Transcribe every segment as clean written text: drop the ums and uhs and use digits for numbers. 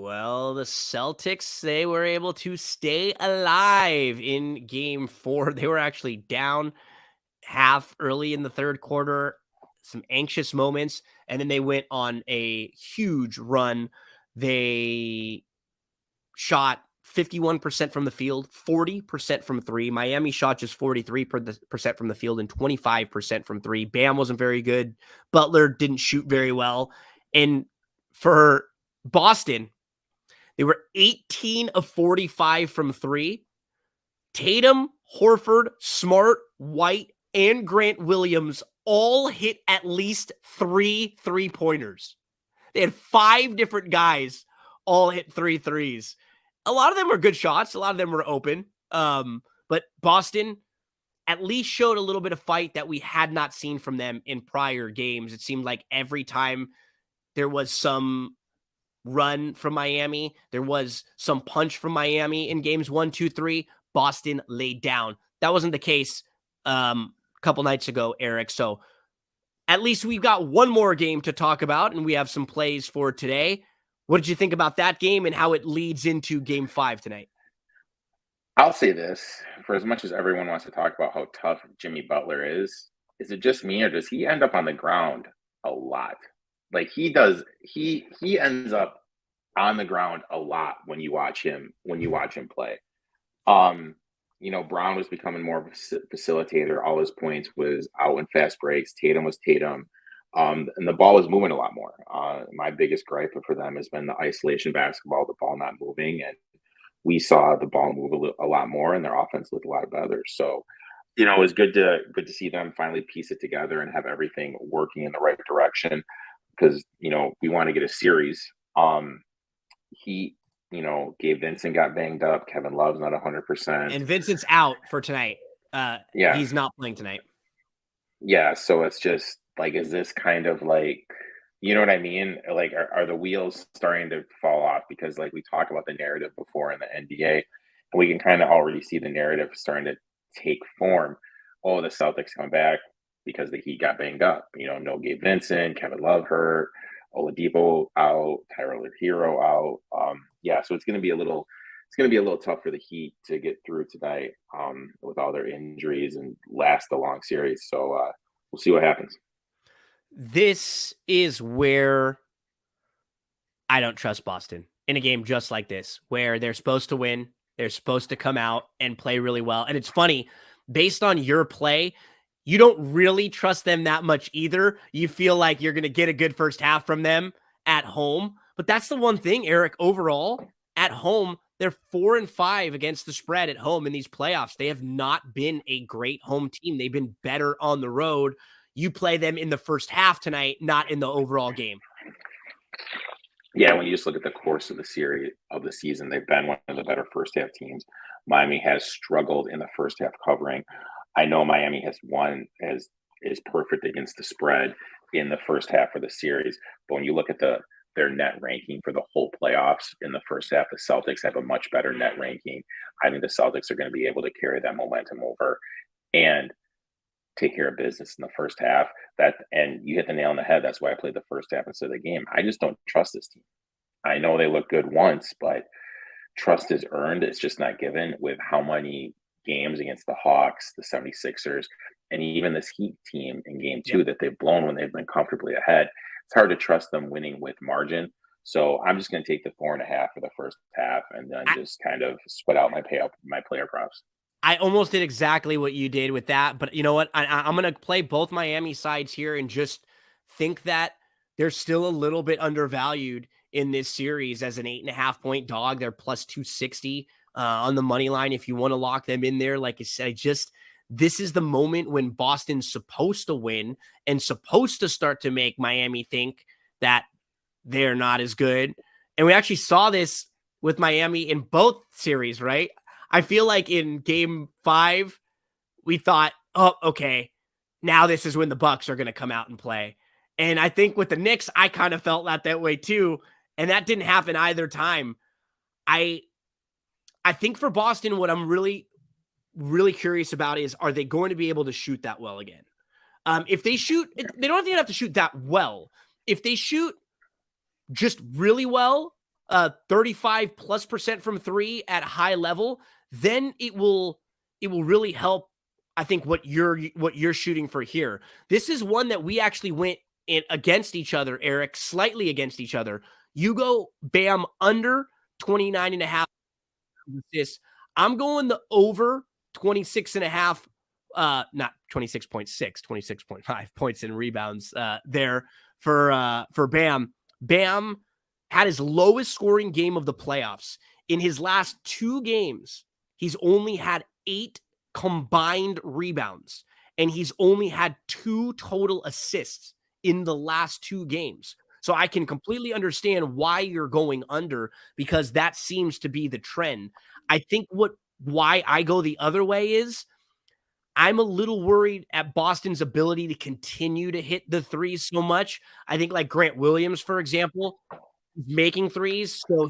Well, the Celtics, they were able to stay alive in game 4. They were actually down half early in the third quarter, some anxious moments, and then they went on a huge run. They shot 51% from the field, 40% from three. Miami shot just 43% from the field and 25% from three. Bam wasn't very good. Butler didn't shoot very well. And for Boston, they were 18 of 45 from three. Tatum, Horford, Smart, White, and Grant Williams all hit at least 3 3-pointers. They had 5 different guys all hit 3 threes. A lot of them were good shots. A lot of them were open. But Boston at least showed a little bit of fight that we had not seen from them in prior games. It seemed like every time there was some run from Miami, there was some punch from Miami in games 1, 2, 3, Boston laid down. That wasn't the case a couple nights ago, Erik. So at least we've got one more game to talk about, and we have some plays for today. What did you think about that game and how it leads into game 5 tonight? I'll say this, for as much as everyone wants to talk about how tough Jimmy Butler is it just me or does he end up on the ground a lot? Like he ends up on the ground a lot when you watch him play. Um, Brown was becoming more of a facilitator. All his points was out in fast breaks. Tatum was Tatum. And the ball was moving a lot more. My biggest gripe for them has been the isolation basketball, the ball not moving, and we saw the ball move a lot more, and their offense looked a lot better. So, it was good to see them finally piece it together and have everything working in the right direction because we want to get a series. He, Gabe Vincent got banged up. Kevin Love's not 100%, and Vincent's out for tonight. Yeah, he's not playing tonight. Yeah, so it's just like, is this kind of like, you know what I mean? Like, are the wheels starting to fall off? Because like we talked about the narrative before in the NBA, and we can kind of already see the narrative starting to take form. Oh, the Celtics come back because the Heat got banged up. No Gabe Vincent, Kevin Love hurt, Oladipo out, Tyler Hero out. Yeah, so it's going to be a little tough for the Heat to get through tonight with all their injuries and last a long series. So we'll see what happens. This is where I don't trust Boston in a game just like this, where they're supposed to win. They're supposed to come out and play really well. And it's funny, based on your play, you don't really trust them that much either. You feel like you're going to get a good first half from them at home. But that's the one thing, Erik, overall, at home, they're 4-5 against the spread at home in these playoffs. They have not been a great home team. They've been better on the road. You play them in the first half tonight, not in the overall game. Yeah, when you just look at the course of the season, they've been one of the better first half teams. Miami has struggled in the first half covering. I know Miami has won is perfect against the spread in the first half of the series, but when you look at their net ranking for the whole playoffs in the first half, the Celtics have a much better net ranking. I think the Celtics are going to be able to carry that momentum over and take care of business in the first half. And you hit the nail on the head. That's why I played the first half instead of the game. I just don't trust this team. I know they look good once, but trust is earned. It's just not given with how many games against the Hawks, the 76ers, and even this Heat team in game 2 that they've blown when they've been comfortably ahead. It's hard to trust them winning with margin. So I'm just going to take the 4.5 for the first half and then just kind of sweat out my player props. I almost did exactly what you did with that, but you know what? I'm going to play both Miami sides here and just think that they're still a little bit undervalued in this series as an 8.5-point dog. They're plus 260 on the money line if you want to lock them in there. Like I said, this is the moment when Boston's supposed to win and supposed to start to make Miami think that they're not as good. And we actually saw this with Miami in both series, right? I feel like in game 5, we thought, oh, okay, now this is when the Bucks are going to come out and play. And I think with the Knicks, I kind of felt that way too. And that didn't happen either time. I think for Boston, what I'm really, really curious about is, are they going to be able to shoot that well again? If they shoot, they don't even have to shoot that well. If they shoot just really well, 35+% from three at high level, then it will really help. I think what you're shooting for here. This is one that we actually went in against each other, Erik, slightly against each other. You go Bam under 29.5 assists. I'm going the over 26.5, not 26.6, 26.5 points and rebounds there for Bam. Bam had his lowest scoring game of the playoffs. In his last 2 games, he's only had 8 combined rebounds, and he's only had 2 total assists in the last 2 games. So I can completely understand why you're going under, because that seems to be the trend. I think why I go the other way is I'm a little worried at Boston's ability to continue to hit the threes so much. I think like Grant Williams, for example, making threes. So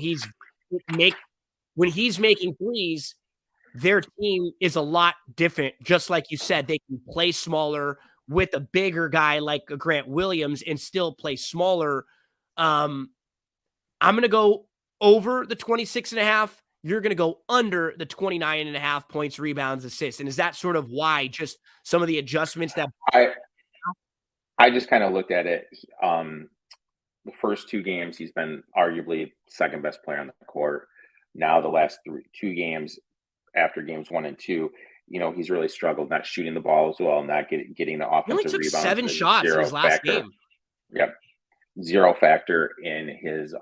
when he's making threes, their team is a lot different. Just like you said, they can play smaller with a bigger guy like a Grant Williams and still play smaller. I'm going to go over the 26.5. You're going to go under the 29.5 points, rebounds, assists. And is that sort of why just some of the adjustments that I just kind of looked at it. The first 2 games, he's been arguably second best player on the court. Now the last 2 games after games 1 and 2, he's really struggled, not shooting the ball as well, not getting the offensive he only took rebounds. 7 shots in his last game. Yep. 0 factor in his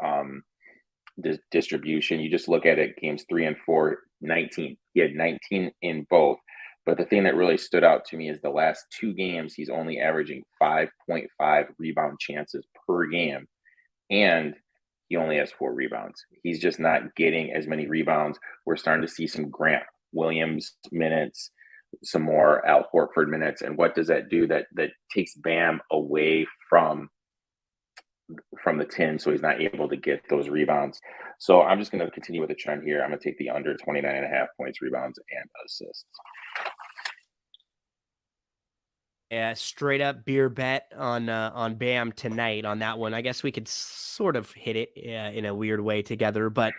distribution. You just look at it, games 3 and 4, 19. He had 19 in both. But the thing that really stood out to me is the last 2 games, he's only averaging 5.5 rebound chances per game, and he only has 4 rebounds. He's just not getting as many rebounds. We're starting to see some Grant Williams minutes, some more Al Horford minutes. And what does that do? That takes Bam away from the 10, so he's not able to get those rebounds. So I'm just going to continue with the trend here. I'm going to take the under 29.5 points, rebounds, and assists. Yeah, straight up beer bet on Bam tonight on that one. I guess we could sort of hit it in a weird way together, but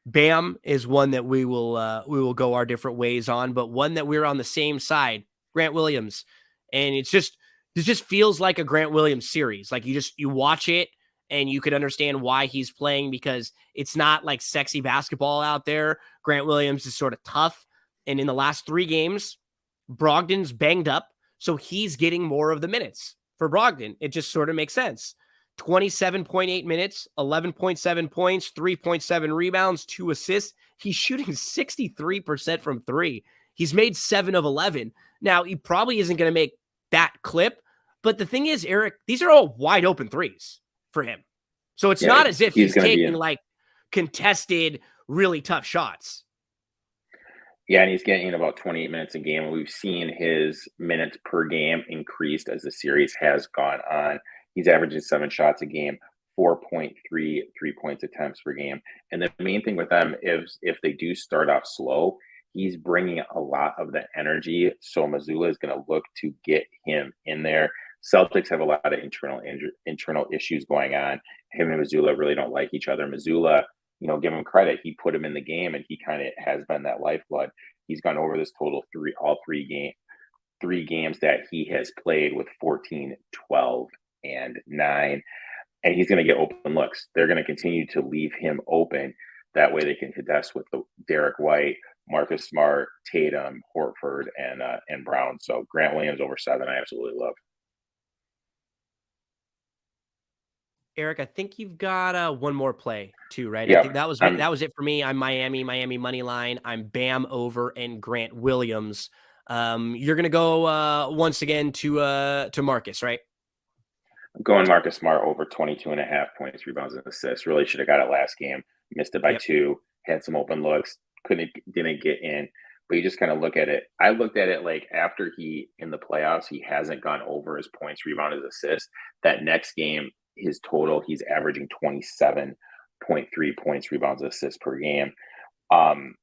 Bam is one that we will go our different ways on, but one that we're on the same side, Grant Williams. And it just feels like a Grant Williams series. Like you watch it and you could understand why he's playing, because it's not like sexy basketball out there. Grant Williams is sort of tough. And in the last 3 games, Brogdon's banged up, so he's getting more of the minutes for Brogdon. It just sort of makes sense. 27.8 minutes, 11.7 points, 3.7 rebounds, 2 assists. He's shooting 63% from 3. He's made 7 of 11. Now, he probably isn't going to make that clip, but the thing is, Erik, these are all wide open threes for him. So it's not as if he's taking like contested, really tough shots. Yeah, and he's getting about 28 minutes a game. We've seen his minutes per game increased as the series has gone on. He's averaging 7 shots a game, 4.3 3-point attempts per game. And the main thing with them is if they do start off slow, he's bringing a lot of the energy. So Mazzulla is going to look to get him in there. Celtics have a lot of internal issues going on. Him and Mazzulla really don't like each other. Mazzulla, give him credit. He put him in the game, and he kind of has been that lifeblood. He's gone over this total 3 games that he has played with 14, 12, and 9. And he's going to get open looks. They're going to continue to leave him open. That way they can contest with Derek White, Marcus Smart, Tatum, Horford, and Brown. So Grant Williams over 7, I absolutely love. Erik, I think you've got one more play too, right? Yeah, I think that was it for me. I'm Miami money line. I'm Bam over and Grant Williams. You're gonna go once again to Marcus, right? I'm going Marcus Smart over 22.5 points, rebounds, and assists. Really should have got it last game. Missed it by 2. Had some open looks. Didn't get in. But you just kind of look at it. I looked at it like after in the playoffs, he hasn't gone over his points, rebound, his assists. That next game, his total, he's averaging 27.3 points, rebounds, assists per game.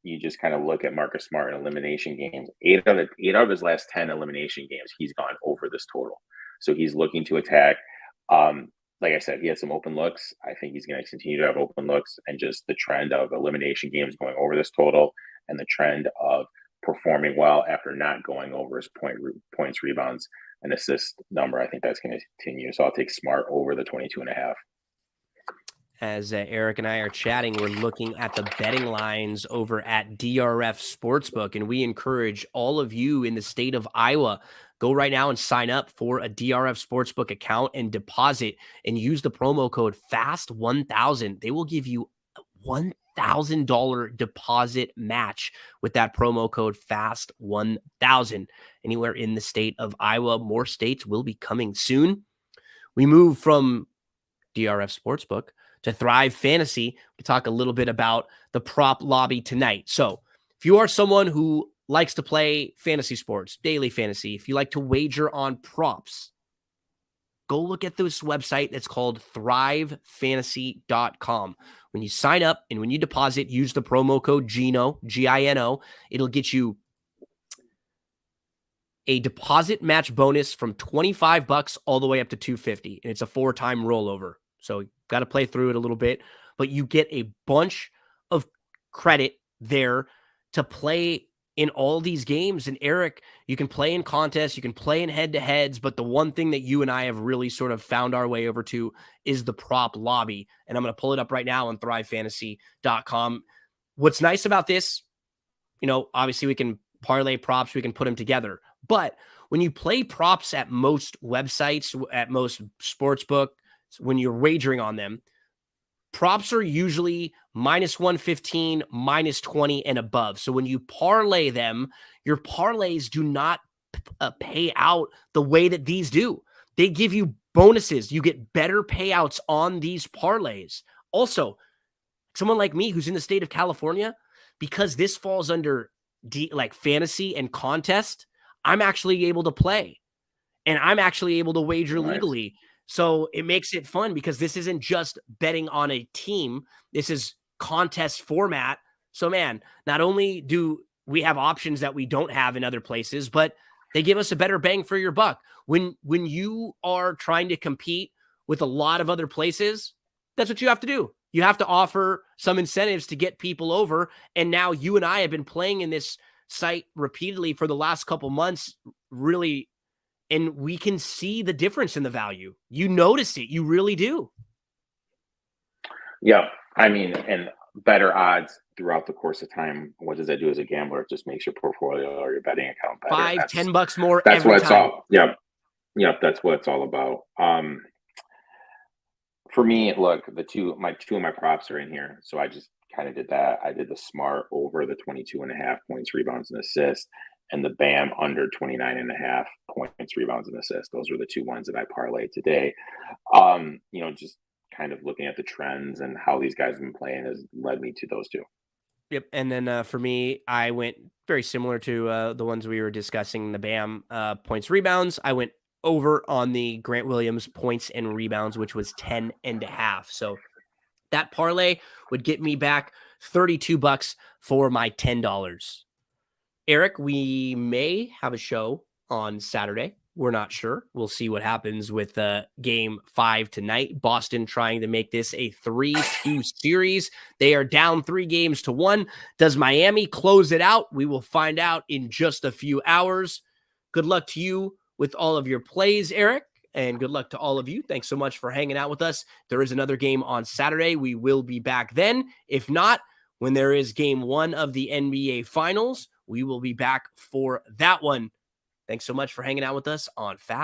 You just kind of look at Marcus Smart in elimination games. 8 of his last 10 elimination games, he's gone over this total. So he's looking to attack. like I said, he had some open looks. I think he's going to continue to have open looks, and just the trend of elimination games going over this total, and the trend of performing well after not going over his points, rebounds, and assist number. I think that's going to continue. So I'll take Smart over the 22.5. As Erik and I are chatting, we're looking at the betting lines over at DRF Sportsbook, and we encourage all of you in the state of Iowa, go right now and sign up for a DRF Sportsbook account and deposit and use the promo code FAST1000. They will give you a $1,000 deposit match with that promo code FAST1000 anywhere in the state of Iowa. More states will be coming soon. We move from DRF Sportsbook to Thrive Fantasy. We talk a little bit about the prop lobby tonight. So if you are someone who likes to play fantasy sports, daily fantasy, if you like to wager on props, go look at this website that's called thrivefantasy.com. When you sign up and when you deposit, use the promo code Gino, Gino. It'll get you a deposit match bonus from $25 all the way up to $250, and it's a 4-time rollover. So you got to play through it a little bit, but you get a bunch of credit there to play in all these games. And Erik, you can play in contests, you can play in head-to-heads, but the one thing that you and I have really sort of found our way over to is the prop lobby. And I'm going to pull it up right now on thrivefantasy.com. What's nice about this, obviously we can parlay props, we can put them together. But when you play props at most websites, at most sportsbook, when you're wagering on them, props are usually -115, -20, and above. So when you parlay them, your parlays do not pay out the way that these do. They give you bonuses. You get better payouts on these parlays. Also, someone like me who's in the state of California, because this falls under fantasy and contest, I'm actually able to play, and I'm actually able to wager legally. So it makes it fun because this isn't just betting on a team. This is contest format. So, man, not only do we have options that we don't have in other places, but they give us a better bang for your buck. When you are trying to compete with a lot of other places, that's what you have to do. You have to offer some incentives to get people over. And now you and I have been playing in this site repeatedly for the last couple months, really. And we can see the difference in the value. You notice it. You really do. Yeah. I mean, and better odds throughout the course of time. What does that do as a gambler? It just makes your portfolio or your betting account better. $5-10 more. That's every what it's time. all. Yep. That's what it's all about. For me, look, two of my props are in here. So I just kind of did that. I did the Smart over the 22.5 points, rebounds, and assists, and the Bam under 29.5 points, rebounds, and assists. Those were the two ones that I parlayed today. Just kind of looking at the trends and how these guys have been playing has led me to those two. Yep. And then for me, I went very similar to the ones we were discussing, the Bam points, rebounds. I went over on the Grant Williams points and rebounds, which was 10.5. So that parlay would get me back $32 for my $10. Erik, we may have a show on Saturday. We're not sure. We'll see what happens with Game 5 tonight. Boston trying to make this a 3-2 series. They are down 3-1. Does Miami close it out? We will find out in just a few hours. Good luck to you with all of your plays, Erik, and good luck to all of you. Thanks so much for hanging out with us. There is another game on Saturday. We will be back then. If not, when there is Game 1 of the NBA Finals, we will be back for that one. Thanks so much for hanging out with us on Fast